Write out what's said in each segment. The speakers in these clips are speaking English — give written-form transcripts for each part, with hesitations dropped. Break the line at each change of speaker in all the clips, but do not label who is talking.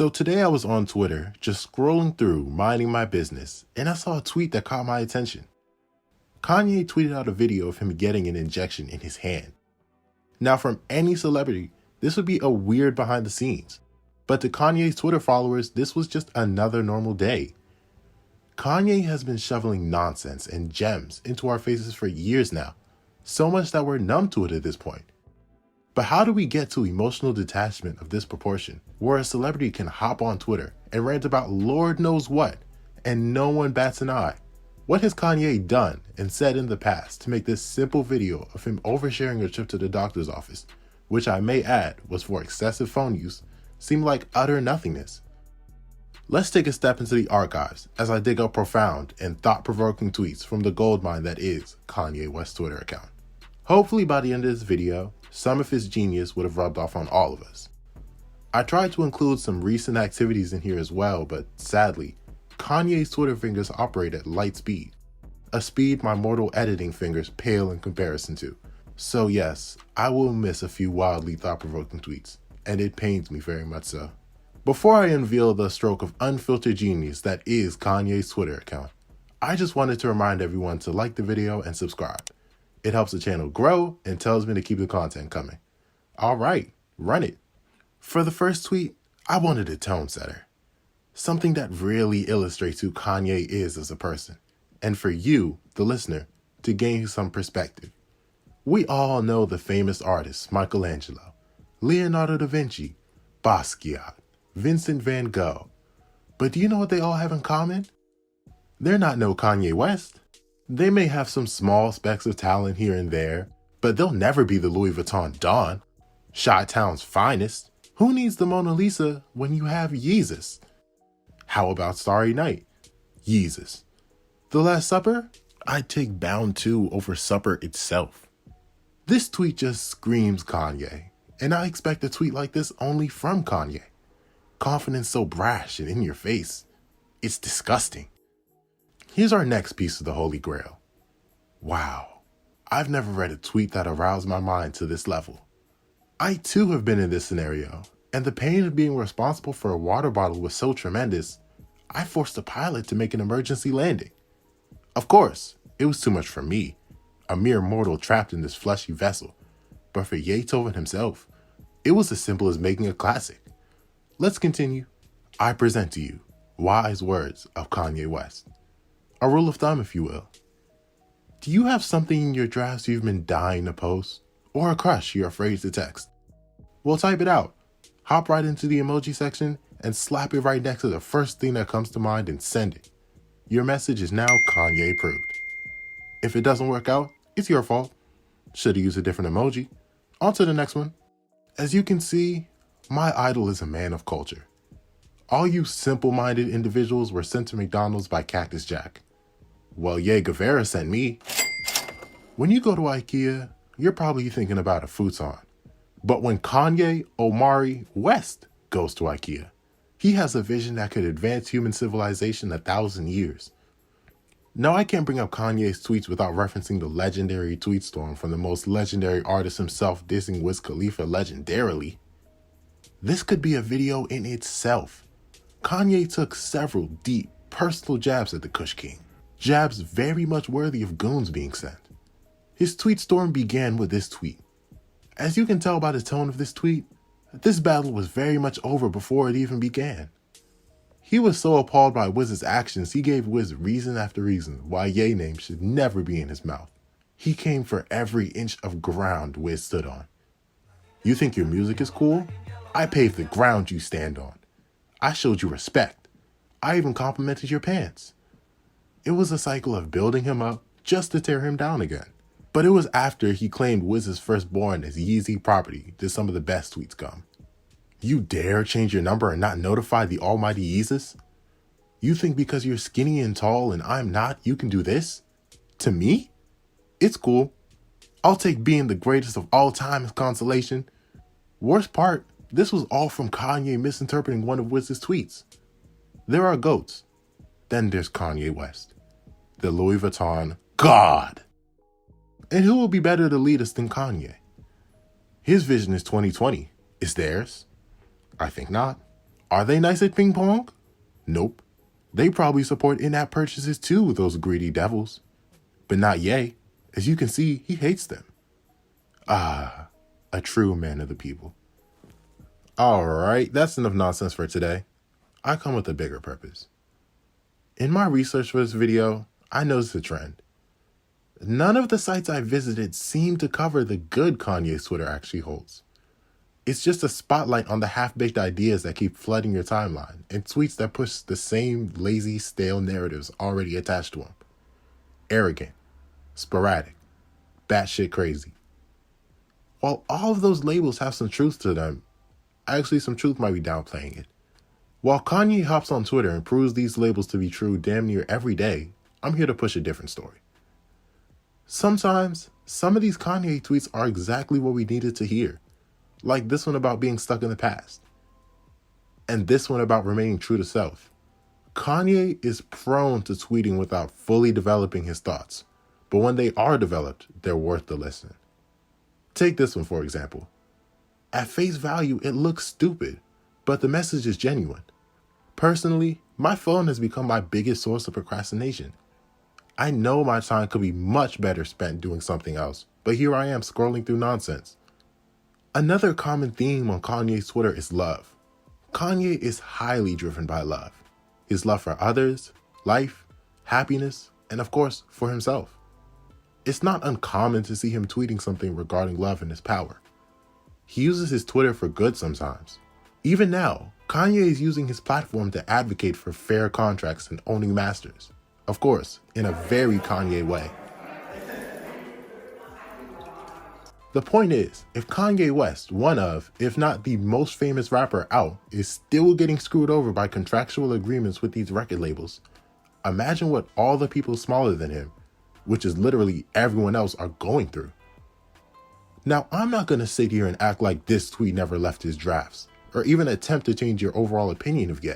So today I was on Twitter, just scrolling through, minding my business, and I saw a tweet that caught my attention. Kanye tweeted out a video of him getting an injection in his hand. Now from any celebrity, this would be a weird behind the scenes. But to Kanye's Twitter followers, this was just another normal day. Kanye has been shoveling nonsense and gems into our faces for years now, so much that we're numb to it at this point. But how do we get to emotional detachment of this proportion, where a celebrity can hop on Twitter and rant about Lord knows what, and no one bats an eye? What has Kanye done and said in the past to make this simple video of him oversharing a trip to the doctor's office, which I may add was for excessive phone use, seem like utter nothingness? Let's take a step into the archives as I dig up profound and thought-provoking tweets from the goldmine that is Kanye West's Twitter account. Hopefully by the end of this video, some of his genius would have rubbed off on all of us. I tried to include some recent activities in here as well, but sadly, Kanye's Twitter fingers operate at light speed, a speed my mortal editing fingers pale in comparison to. So yes, I will miss a few wildly thought-provoking tweets, and it pains me very much so. Before I unveil the stroke of unfiltered genius that is Kanye's Twitter account, I just wanted to remind everyone to like the video and subscribe. It helps the channel grow and tells me to keep the content coming. Alright, run it. For the first tweet, I wanted a tone setter. Something that really illustrates who Kanye is as a person. And for you, the listener, to gain some perspective. We all know the famous artists Michelangelo, Leonardo da Vinci, Basquiat, Vincent van Gogh. But do you know what they all have in common? They're not no Kanye West. They may have some small specks of talent here and there, but they'll never be the Louis Vuitton Don, Chi-Town's finest. Who needs the Mona Lisa when you have Yeezus? How about Starry Night? Yeezus. The Last Supper? I'd take Bound 2 over Supper itself. This tweet just screams Kanye, and I expect a tweet like this only from Kanye. Confidence so brash and in your face. It's disgusting. Here's our next piece of the Holy Grail. Wow, I've never read a tweet that aroused my mind to this level. I too have been in this scenario, and the pain of being responsible for a water bottle was so tremendous, I forced the pilot to make an emergency landing. Of course, it was too much for me, a mere mortal trapped in this fleshy vessel, but for Beethoven himself, it was as simple as making a classic. Let's continue. I present to you wise words of Kanye West. A rule of thumb, if you will. Do you have something in your drafts you've been dying to post? Or a crush you're afraid to text? Well, type it out. Hop right into the emoji section and slap it right next to the first thing that comes to mind and send it. Your message is now Kanye approved. If it doesn't work out, it's your fault. Should have used a different emoji. On to the next one. As you can see, my idol is a man of culture. All you simple-minded individuals were sent to McDonald's by Cactus Jack. Well, Ye Guevara sent me. When you go to IKEA, you're probably thinking about a futon. But when Kanye Omari West goes to IKEA, he has a vision that could advance human civilization 1,000 years. Now, I can't bring up Kanye's tweets without referencing the legendary tweet storm from the most legendary artist himself dissing Wiz Khalifa legendarily. This could be a video in itself. Kanye took several deep, personal jabs at the Kush King. Jabs very much worthy of goons being sent. His tweet storm began with this tweet. As you can tell by the tone of this tweet, this battle was very much over before it even began. He was so appalled by Wiz's actions, he gave Wiz reason after reason why Ye's name should never be in his mouth. He came for every inch of ground Wiz stood on. You think your music is cool? I paved the ground you stand on. I showed you respect. I even complimented your pants. It was a cycle of building him up just to tear him down again. But it was after he claimed Wiz's firstborn as Yeezy property that some of the best tweets come. You dare change your number and not notify the almighty Yeezus? You think because you're skinny and tall and I'm not, you can do this? To me? It's cool. I'll take being the greatest of all time as consolation. Worst part, this was all from Kanye misinterpreting one of Wiz's tweets. There are goats. Then there's Kanye West, the Louis Vuitton God. And who will be better to lead us than Kanye? His vision is 2020. Is theirs? I think not. Are they nice at ping pong? Nope. They probably support in-app purchases too, those greedy devils. But not Ye. As you can see, he hates them. Ah, a true man of the people. Alright, that's enough nonsense for today. I come with a bigger purpose. In my research for this video, I noticed a trend. None of the sites I visited seem to cover the good Kanye's Twitter actually holds. It's just a spotlight on the half-baked ideas that keep flooding your timeline and tweets that push the same lazy, stale narratives already attached to them. Arrogant, sporadic, batshit crazy. While all of those labels have some truth to them, actually some truth might be downplaying it. While Kanye hops on Twitter and proves these labels to be true damn near every day, I'm here to push a different story. Sometimes, some of these Kanye tweets are exactly what we needed to hear. Like this one about being stuck in the past. And this one about remaining true to self. Kanye is prone to tweeting without fully developing his thoughts. But when they are developed, they're worth the listen. Take this one for example. At face value, it looks stupid, but the message is genuine. Personally, my phone has become my biggest source of procrastination. I know my time could be much better spent doing something else, but here I am scrolling through nonsense. Another common theme on Kanye's Twitter is love. Kanye is highly driven by love. His love for others, life, happiness, and of course, for himself. It's not uncommon to see him tweeting something regarding love and his power. He uses his Twitter for good sometimes. Even now, Kanye is using his platform to advocate for fair contracts and owning masters. Of course, in a very Kanye way. The point is, if Kanye West, one of, if not the most famous rapper out, is still getting screwed over by contractual agreements with these record labels, imagine what all the people smaller than him, which is literally everyone else, are going through. Now, I'm not going to sit here and act like this tweet never left his drafts, or even attempt to change your overall opinion of Ye,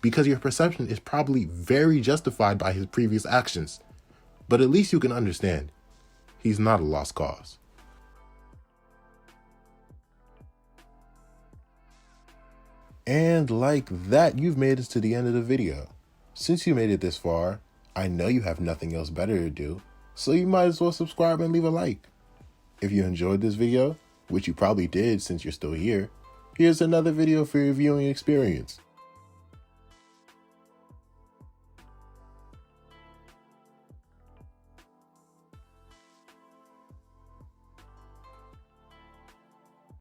because your perception is probably very justified by his previous actions. But at least you can understand, he's not a lost cause. And like that, you've made it to the end of the video. Since you made it this far, I know you have nothing else better to do, so you might as well subscribe and leave a like. If you enjoyed this video, which you probably did since you're still here, here's another video for your viewing experience.